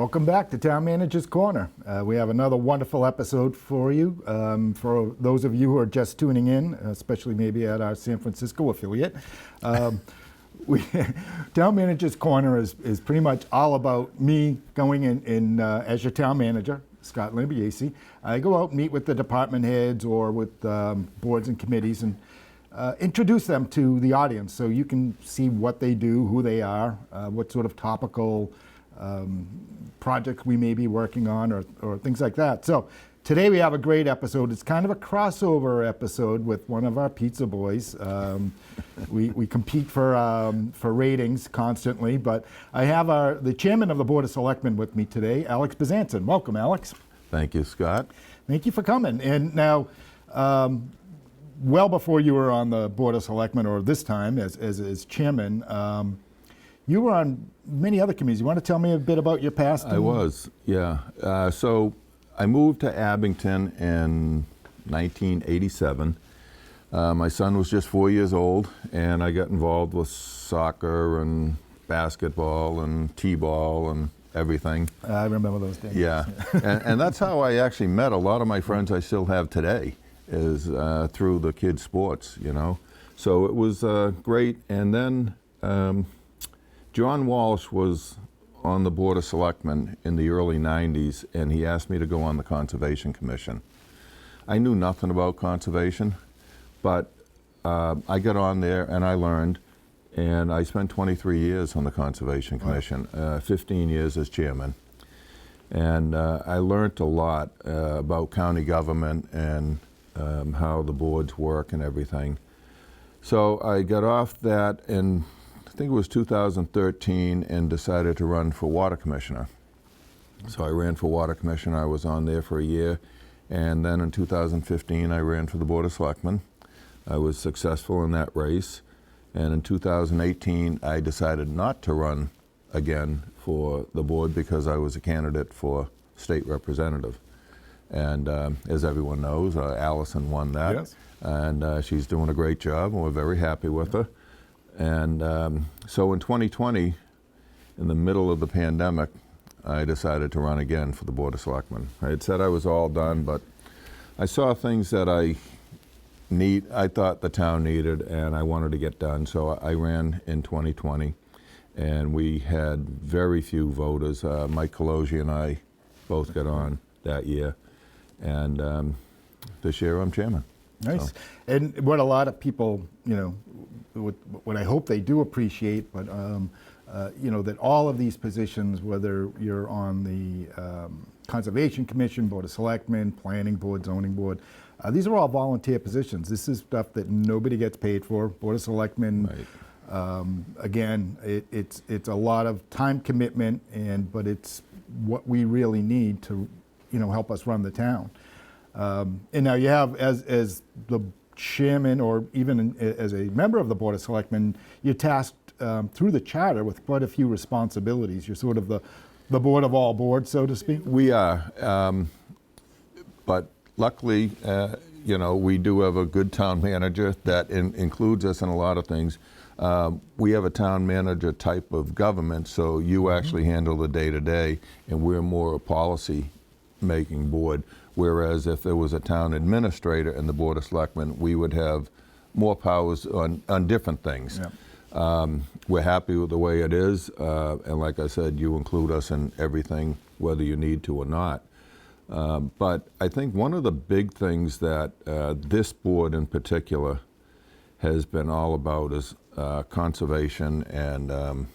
Welcome back to Town Manager's Corner. We have another wonderful episode for you. For those of you who are just tuning in, especially maybe at our San Francisco affiliate, Town Manager's Corner is pretty much all about me going in as your town manager, Scott Lambiase. I go out and meet with the department heads or with boards and committees and introduce them to the audience so you can see what they do, who they are, what sort of topical projects we may be working on or things like that. So today we have a great episode. It's kind of a crossover episode with one of our pizza boys. We compete for ratings constantly, but I have the chairman of the Board of Selectmen with me today, Alex Bezanson. Welcome, Alex. Thank you, Scott. Thank you for coming. And now, well before you were on the Board of Selectmen, or this time as chairman, you were on many other committees. You want to tell me a bit about your past? I was, yeah. So I moved to Abington in 1987. My son was just 4 years old, and I got involved with soccer and basketball and t-ball and everything. I remember those days. Yeah, and that's how I actually met a lot of my friends I still have today, is through the kids' sports, you know. So it was great. And then John Walsh was on the Board of Selectmen in the early 90s, and he asked me to go on the Conservation Commission. I knew nothing about conservation, but I got on there and I learned, and I spent 23 years on the Conservation Commission, 15 years as chairman. And I learned a lot about county government and how the boards work and everything. So I got off that in, I think it was 2013, and decided to run for water commissioner. So I ran for water commissioner. I was on there for a year, and then in 2015 I ran for the Board of Selectmen. I was successful in that race, and in 2018 I decided not to run again for the board because I was a candidate for state representative. And as everyone knows, Allison won that. Yes. And she's doing a great job, and we're very happy with her. And so in 2020, in the middle of the pandemic, I decided to run again for the Board of Selectmen. I had said I was all done, but I saw things that I thought the town needed, and I wanted to get done. So I ran in 2020, and we had very few voters. Mike Colosi and I both got on that year, and this year I'm chairman. Nice. So. And what a lot of people, you know, what I hope they do appreciate, but you know, that all of these positions, whether you're on the Conservation Commission, Board of Selectmen, Planning Board, Zoning Board, these are all volunteer positions. This is stuff that nobody gets paid for. Board of Selectmen, right. Again, it's a lot of time commitment, but it's what we really need to, you know, help us run the town. And now you have, as the chairman, or even as a member of the Board of Selectmen, you're tasked through the charter with quite a few responsibilities. You're sort of the board of all boards, so to speak. We are, but luckily, you know, we do have a good town manager that includes us in a lot of things. We have a town manager type of government, so you actually handle the day-to-day, and we're more a policy-making board. Whereas if there was a town administrator in the Board of Selectmen, we would have more powers on different things. Yeah. We're happy with the way it is, and like I said, you include us in everything, whether you need to or not. But I think one of the big things that this board in particular has been all about is conservation and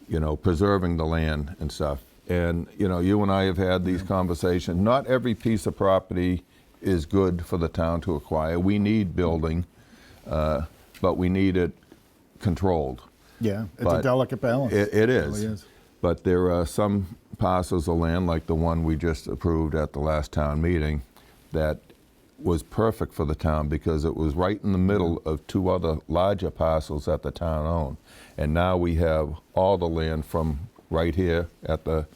you know, preserving the land and stuff. And you know, you and I have had these conversations. Not every piece of property is good for the town to acquire. We need building, but we need it controlled. Yeah, it's a delicate balance. It is. It really is. But there are some parcels of land, like the one we just approved at the last town meeting, that was perfect for the town because it was right in the middle of two other larger parcels that the town owned. And now we have all the land from right here at the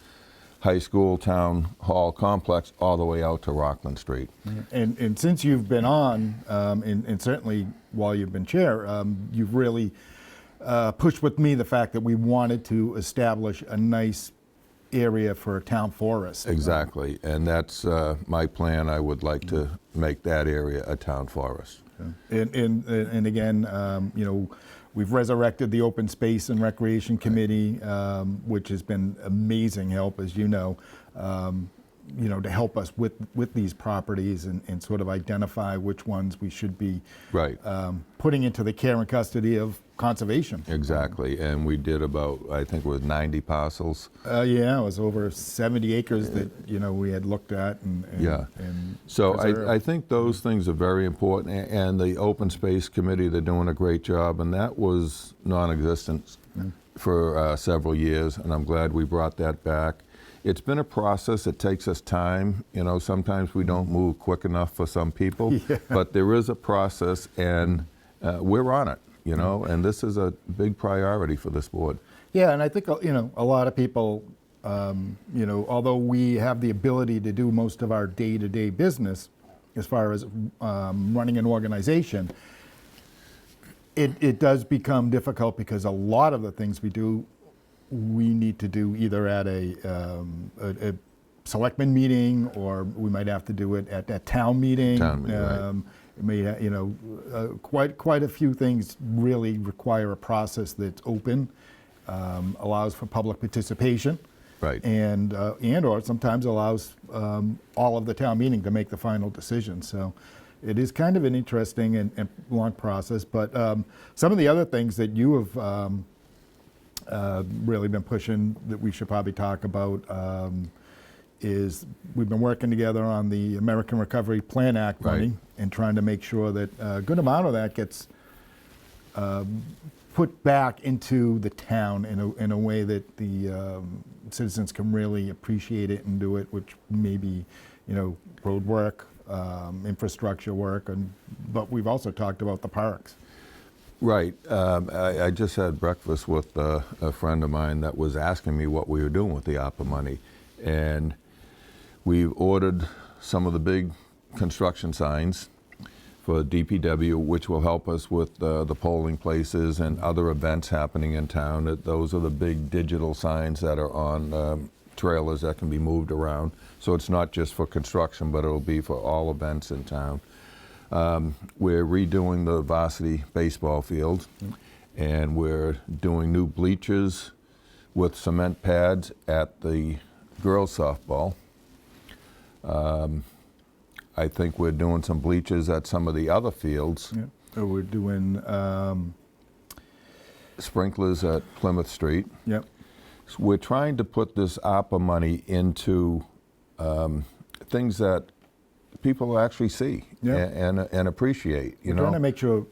high school town hall complex all the way out to Rockland Street. And since you've been on, and certainly while you've been chair, you've really pushed with me the fact that we wanted to establish a nice area for a town forest. Exactly, and that's my plan. I would like to make that area a town forest. And again, you know, we've resurrected the Open Space and Recreation Committee, which has been amazing help, as you know, to help us with these properties and sort of identify which ones we should be Right. Putting into the care and custody of conservation. Exactly, and we did about, I think it was 90 parcels. Yeah, it was over 70 acres that, we had looked at and Yeah. and So preserved. I think those things are very important, and the Open Space Committee, they're doing a great job, and that was non-existent for several years, and I'm glad we brought that back. It's been a process. It takes us time. Sometimes we don't move quick enough for some people, but there is a process, and we're on it, and this is a big priority for this board. Yeah, and I think, a lot of people, although we have the ability to do most of our day-to-day business as far as running an organization, it does become difficult because a lot of the things we do, we need to do either at a selectman meeting, or we might have to do it at that town meeting. Right. It may, quite a few things really require a process that's open, allows for public participation, Right. and or sometimes allows all of the town meeting to make the final decision. So it is kind of an interesting and long process. But some of the other things that you have really been pushing that we should probably talk about is we've been working together on the American Recovery Plan Act money, Right. and trying to make sure that a good amount of that gets put back into the town in a way that the citizens can really appreciate it and do it, which may be, road work, infrastructure work, but we've also talked about the parks. Right. I just had breakfast with a friend of mine that was asking me what we were doing with the ARPA money. And we've ordered some of the big construction signs for DPW, which will help us with the polling places and other events happening in town. Those are the big digital signs that are on trailers that can be moved around. So it's not just for construction, but it'll be for all events in town. We're redoing the varsity baseball field, and we're doing new bleachers with cement pads at the girls softball. I think we're doing some bleachers at some of the other fields. Yeah. So we're doing, Sprinklers at Plymouth Street. yep. So we're trying to put this ARPA money into things that people actually see Yeah. and appreciate. We're trying to make sure,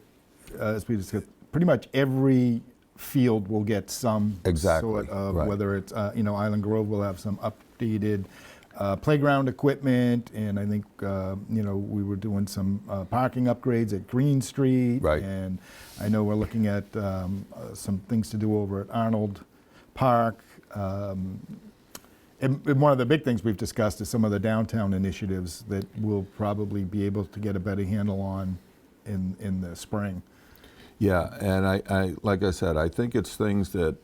as we discussed, pretty much every field will get some Exactly, sort of, right. whether it's, Island Grove will have some updated playground equipment, and I think, we were doing some parking upgrades at Green Street. Right. And I know we're looking at some things to do over at Arnold Park. And one of the big things we've discussed is some of the downtown initiatives that we'll probably be able to get a better handle on in the spring. Yeah, and I like I said, I think it's things that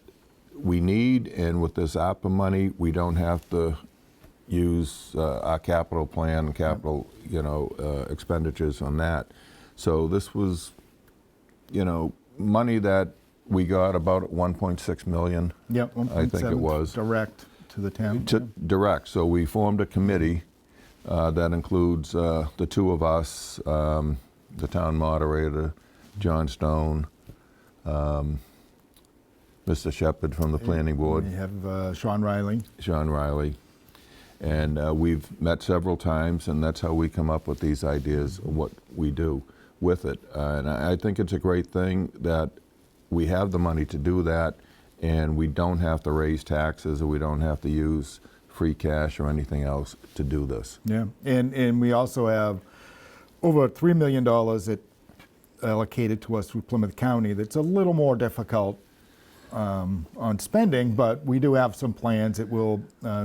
we need, and with this ARPA money, we don't have to use our capital plan, capital, expenditures on that. So this was, money that we got about 1.6 million. Yep, I think it was. direct to the town. Direct. So we formed a committee that includes the two of us, the town moderator, John Stone, Mr. Shepherd from the planning board, We have Sean Riley. Sean Riley, and we've met several times, and that's how we come up with these ideas of what we do with it. And I think it's a great thing that we have the money to do that, and we don't have to raise taxes, or we don't have to use free cash or anything else to do this. Yeah, and we also have over $3 million that allocated to us through Plymouth County. That's a little more difficult on spending, but we do have some plans that will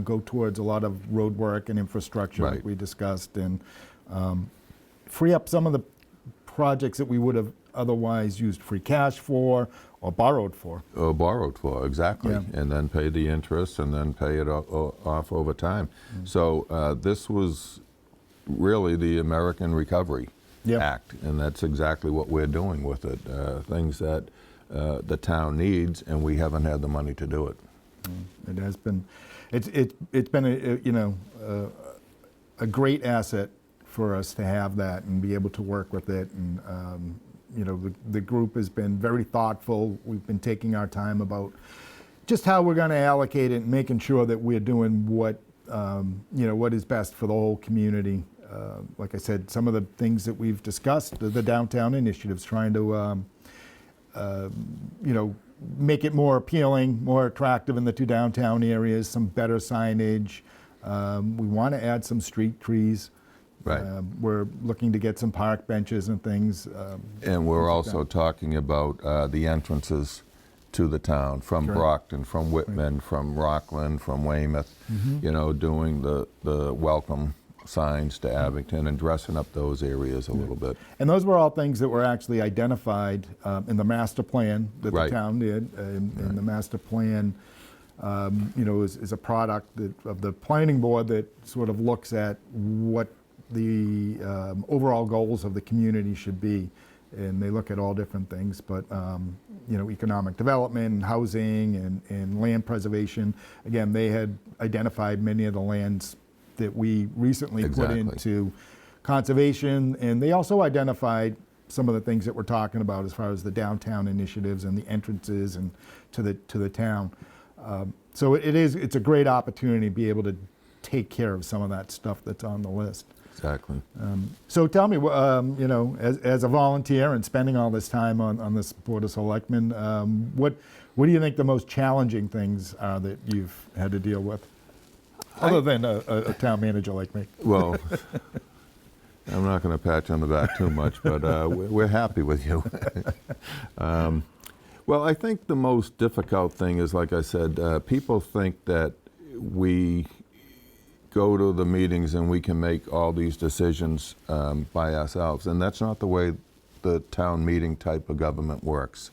go towards a lot of road work and infrastructure Right. that we discussed, and free up some of the projects that we would have otherwise used free cash for, or borrowed for. Borrowed for, exactly. Yeah. And then pay the interest and then pay it off over time. So this was really the American Recovery Yeah. Act, and that's exactly what we're doing with it. Things that the town needs, and we haven't had the money to do it. It has been, it's been a great asset for us to have that and be able to work with it. And the group has been very thoughtful. We've been taking our time about just how we're going to allocate it and making sure that we're doing what what is best for the whole community. Like I said, some of the things that we've discussed, the downtown initiatives, trying to make it more appealing, more attractive in the two downtown areas, some better signage. We want to add some street trees. Right. We're looking to get some park benches and things. And we're also talking about the entrances to the town from Sure. Brockton, from Whitman, from Rockland, from Weymouth, doing the welcome signs to Abington and dressing up those areas a little bit. And those were all things that were actually identified in the master plan that Right. the town did. And the master plan, is a product of the planning board that sort of looks at what the overall goals of the community should be. And they look at all different things, but economic development, housing, and land preservation. Again, they had identified many of the lands that we recently put Exactly. into conservation, and they also identified some of the things that we're talking about as far as the downtown initiatives and the entrances and to the town. So it's a great opportunity to be able to take care of some of that stuff that's on the list. Exactly. So tell me, as a volunteer and spending all this time on this Board of Selectmen, what do you think the most challenging things are that you've had to deal with? Other than a town manager like me. Well, I'm not going to pat you on the back too much, but we're happy with you. Well, I think the most difficult thing is, like I said, people think that we go to the meetings and we can make all these decisions by ourselves, and that's not the way the town meeting type of government works.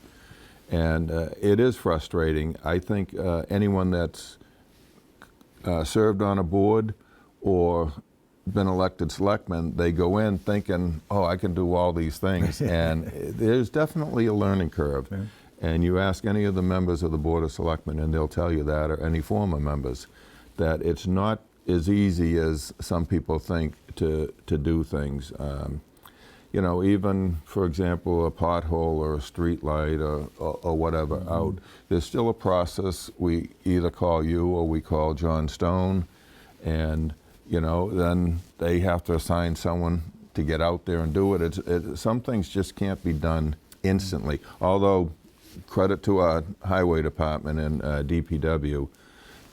And it is frustrating. I think anyone that's served on a board or been elected selectman, they go in thinking, oh, I can do all these things. And there's definitely a learning curve. Yeah. And you ask any of the members of the Board of Selectmen, and they'll tell you that, or any former members, that it's not as easy as some people think to do things. Even, for example, a pothole or a street light or whatever out, there's still a process. We either call you or we call John Stone, and then they have to assign someone to get out there and do it. Some things just can't be done instantly. Although, credit to our highway department and DPW,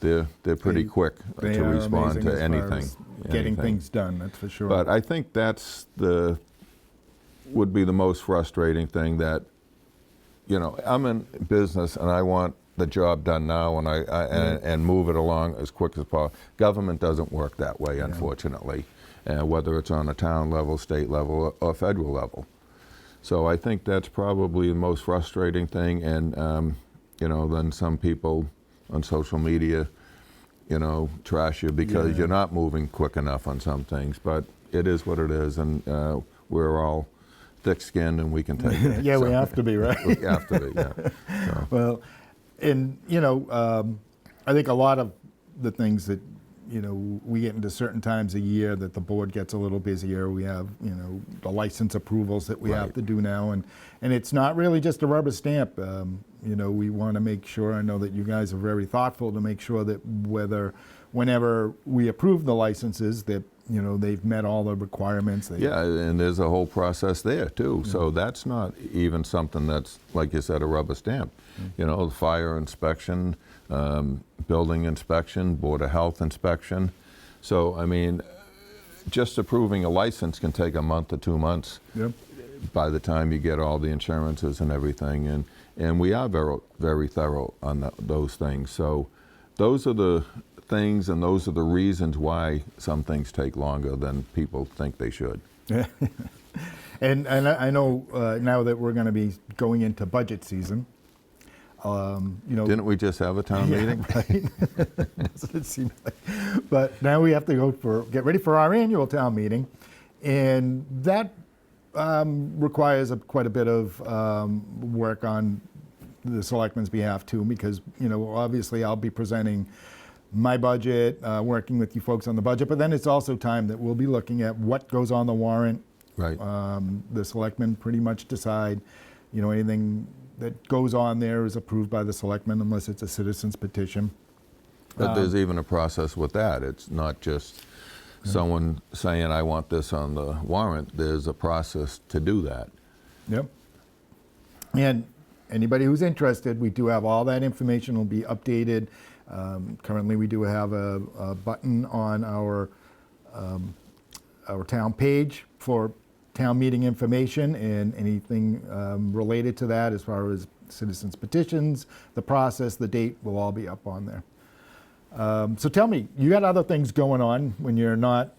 they're pretty quick They to are respond amazing to as far anything. as getting things done, that's for sure. But I think that's would be the most frustrating thing, that I'm in business and I want the job done now, and and move it along as quick as possible. Government doesn't work that way, unfortunately, whether it's on a town level, state level, or federal level. So I think that's probably the most frustrating thing. And then some people on social media, trash you because you're not moving quick enough on some things. But it is what it is, and we're all thick-skinned and we can take it. Yeah, we have to be, right? We have to be, yeah. So. Well, and I think a lot of the things that we get into certain times a year that the board gets a little busier. We have the license approvals that we have to do now, and it's not really just a rubber stamp. We want to make sure. I know that you guys are very thoughtful to make sure that whenever we approve the licenses, that they've met all the requirements. Yeah, and there's a whole process there too. So that's not even something that's, like you said, a rubber stamp. The fire inspection, building inspection, Board of Health inspection. So, I mean, just approving a license can take a month or 2 months by the time you get all the insurances and everything. And we are very, very thorough on those things. So those are the things, and those are the reasons why some things take longer than people think they should. Yeah. And I know now that we're going to be going into budget season, You know, Didn't we just have a town meeting? right? That's what it seemed like. But now we have to get ready for our annual town meeting, and that requires quite a bit of work on the selectmen's behalf too, because you know obviously I'll be presenting my budget, working with you folks on the budget, but then it's also time that we'll be looking at what goes on the warrant. Right. The selectmen pretty much decide, you know, anything that goes on there is approved by the selectmen unless it's a citizen's petition. But there's even a process with that. It's not just someone saying, I want this on the warrant. There's a process to do that. Yep. And anybody who's interested, we do have all that information will be updated. Currently, we do have a button on our town page for town meeting information, and anything related to that as far as citizens petitions, the process, the date will all be up on there. So tell me, you got other things going on when you're not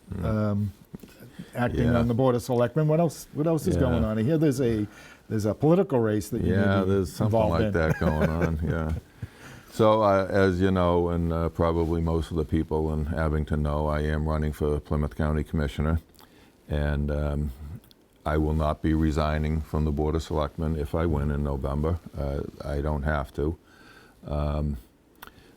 acting Yeah. on the Board of Selectmen. What else is Yeah. going on? I hear there's a political race that you may Yeah, be there's something involved like in. that going on, yeah. So as you know, and probably most of the people in Abington know, I am running for Plymouth County Commissioner, and I will not be resigning from the Board of Selectmen if I win in November. I don't have to.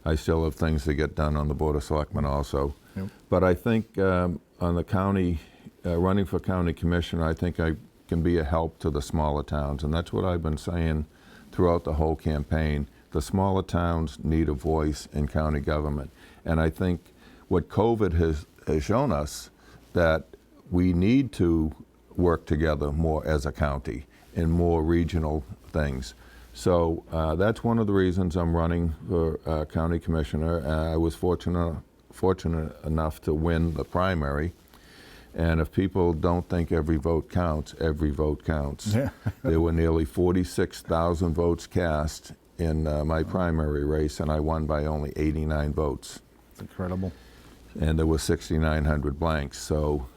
I still have things to get done on the Board of Selectmen also. Yep. But I think on the county, running for county commissioner, I think I can be a help to the smaller towns. And that's what I've been saying throughout the whole campaign. The smaller towns need a voice in county government. And I think what COVID has shown us that we need to work together more as a county in more regional things. So that's one of the reasons I'm running for county commissioner. I was fortunate enough to win the primary. And if people don't think every vote counts, every vote counts. Yeah. There were nearly 46,000 votes cast in my primary race, and I won by only 89 votes. It's incredible. And there were 6,900 blanks. So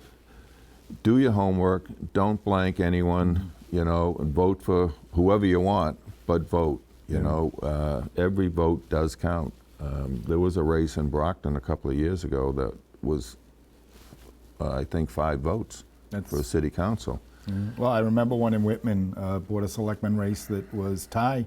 do your homework, don't blank anyone, you know, and vote for whoever you want, but vote. You know, every vote does count. There was a race in Brockton a couple of years ago that was, I think, 5 votes for city council. Well, I remember one in Whitman, Board of Selectmen race that was tie,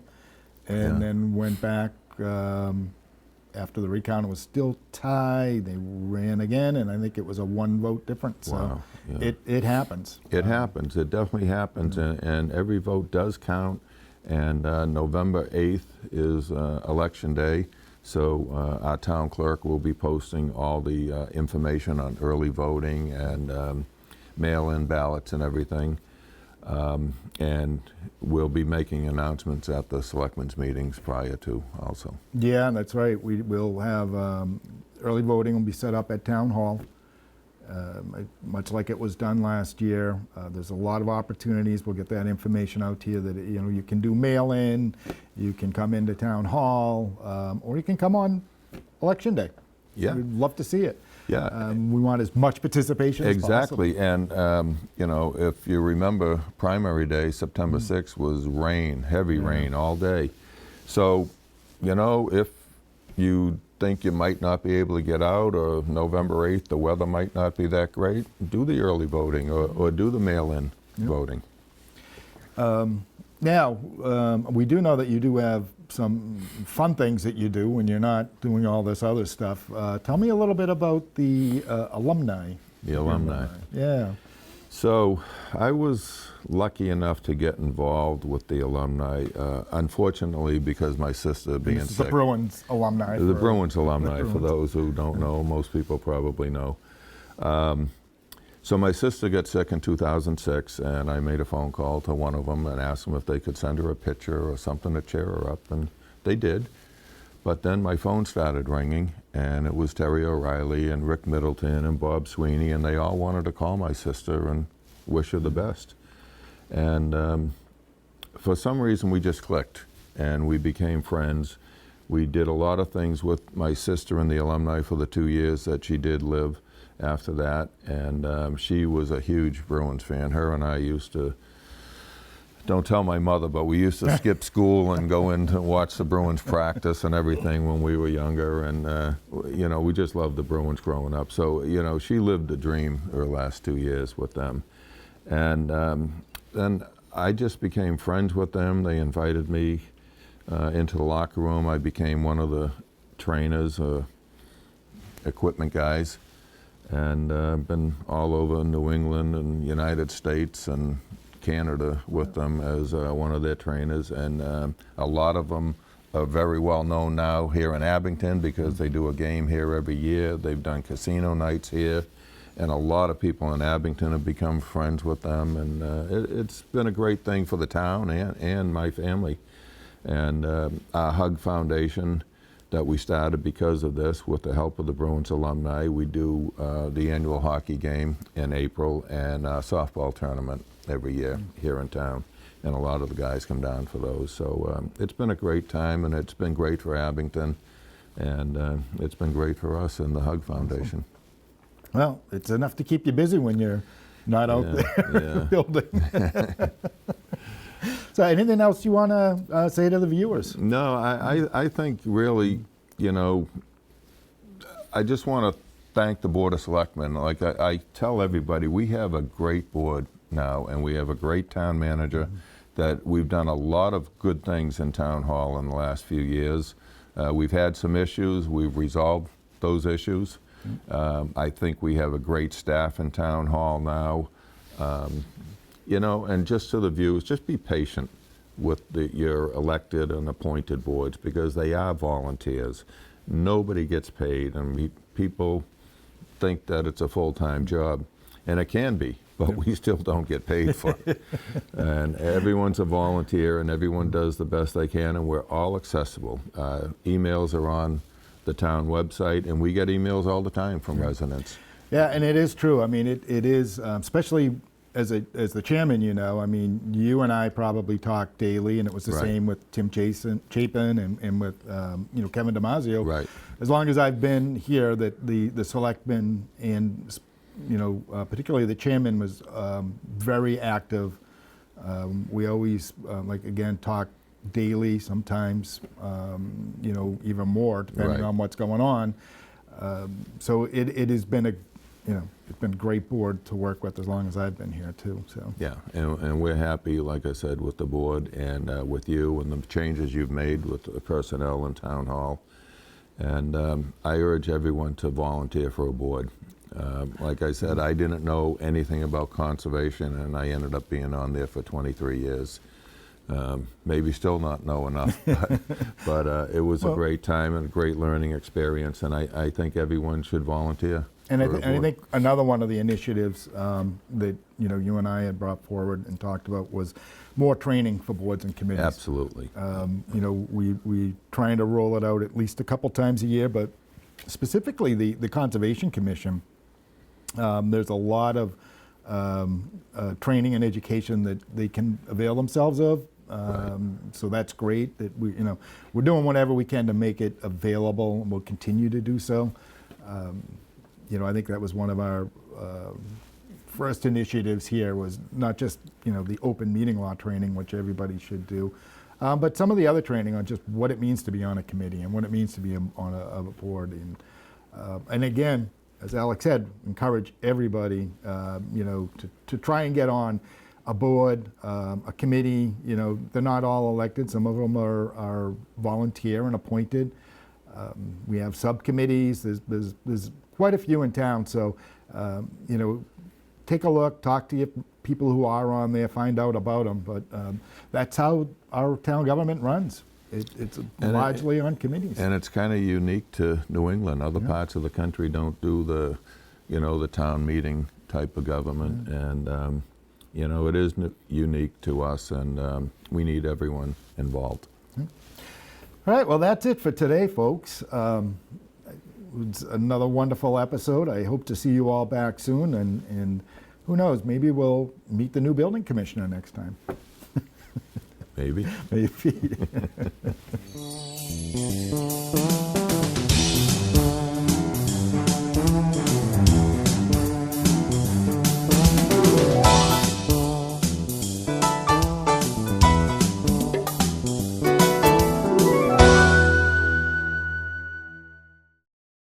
and then went back after the recount. It was still tie. They ran again, and I think it was a 1-vote difference. Wow. So Yeah. it happens. It happens. It definitely happens, and every vote does count. And November 8th is election day, so our town clerk will be posting all the information on early voting and mail-in ballots and everything. And we'll be making announcements at the selectmen's meetings prior to also. Yeah, that's right. We will have early voting will be set up at Town Hall, much like it was done last year. There's a lot of opportunities. We'll get that information out to you that you know you can do mail-in, you can come into Town Hall, or you can come on Election Day. Yeah. We'd love to see it. Yeah. We want as much participation as possible. Exactly, and you know, if you remember, primary day, September 6th, was rain, heavy rain all day. So, you know, if you think you might not be able to get out, or November 8th, the weather might not be that great, do the early voting or do the mail-in voting. Now, we do know that you do have some fun things that you do when you're not doing all this other stuff. Tell me a little bit about the alumni. The alumni. Yeah. So I was lucky enough to get involved with the alumni, unfortunately, because my sister being This is the sick. Bruins alumni. The for- Bruins alumni, the for Bruins. those who don't know, most people probably know. So my sister got sick in 2006, and I made a phone call to one of them and asked them if they could send her a picture or something to cheer her up, and they did. But then my phone started ringing, and it was Terry O'Reilly and Rick Middleton and Bob Sweeney, and they all wanted to call my sister and wish her the best. And for some reason, we just clicked, and we became friends. We did a lot of things with my sister and the alumni for the 2 years that she did live after that, and she was a huge Bruins fan. Her and I used to don't tell my mother, but we used to skip school and go in to watch the Bruins practice and everything when we were younger. And, you know, we just loved the Bruins growing up. So, you know, she lived a dream her last 2 years with them. And then I just became friends with them. They invited me into the locker room. I became one of the trainers, equipment guys. And been all over New England and United States and Canada with them as one of their trainers, and a lot of them are very well known now here in Abington because they do a game here every year. They've done casino nights here, and a lot of people in Abington have become friends with them, and it's been a great thing for the town and my family. And our Hug Foundation that we started because of this, with the help of the Bruins alumni, we do the annual hockey game in April and a softball tournament every year here in town, and a lot of the guys come down for those. So it's been a great time, and it's been great for Abington, and it's been great for us and the Hug Foundation. Well, it's enough to keep you busy when you're not out there building. So anything else you want to say to the viewers? No, I think really, you know, I just want to thank the Board of Selectmen. Like I tell everybody, we have a great board now, and we have a great town manager that we've done a lot of good things in Town Hall in the last few years. We've had some issues. We've resolved those issues. I think we have a great staff in Town Hall now. You know, and just to the viewers, just be patient with your elected and appointed boards, because they are volunteers. Nobody gets paid, and people think that it's a full-time job, and it can be, but we still don't get paid for it. And everyone's a volunteer, and everyone does the best they can, and we're all accessible. Emails are on the town website, and we get emails all the time from residents. Yeah, and it is true. I mean, it is, especially as the chairman, you know, I mean, you and I probably talk daily, and it was the same with Tim Chapin and with, you know, Kevin DiMaggio. Right. As long as I've been here, that the selectmen and, you know, particularly the chairman was very active. We always, like, again, talk daily, sometimes, you know, even more, depending on what's going on. So it has been it's been a great board to work with as long as I've been here too. So yeah, and we're happy, like I said, with the board and with you and the changes you've made with the personnel in Town Hall. And I urge everyone to volunteer for a board. Like I said, I didn't know anything about conservation, and I ended up being on there for 23 years. Maybe still not know enough, but it was a great time and a great learning experience, and I think everyone should volunteer. And I think another one of the initiatives that, you know, you and I had brought forward and talked about was more training for boards and committees. Absolutely. You know, we trying to roll it out at least a couple times a year, but specifically the Conservation Commission, there's a lot of training and education that they can avail themselves of. So that's great that we're doing whatever we can to make it available, and we'll continue to do so. You know, I think that was one of our first initiatives here, was not just, you know, the open meeting law training, which everybody should do, but some of the other training on just what it means to be on a committee and what it means to be on a board. And again, as Alex said, encourage everybody, you know, to try and get on a board, a committee. You know, they're not all elected. Some of them are volunteer and appointed. We have subcommittees. There's quite a few in town. So, you know, take a look, talk to people who are on there, find out about them. But that's how our town government runs. It's largely on committees. And it's kind of unique to New England. Other parts of the country don't do the, you know, the town meeting type of government. And, you know, it is unique to us, and we need everyone involved. All right, well, that's it for today, folks. It's another wonderful episode. I hope to see you all back soon, and who knows, maybe we'll meet the new building commissioner next time. Maybe. Maybe.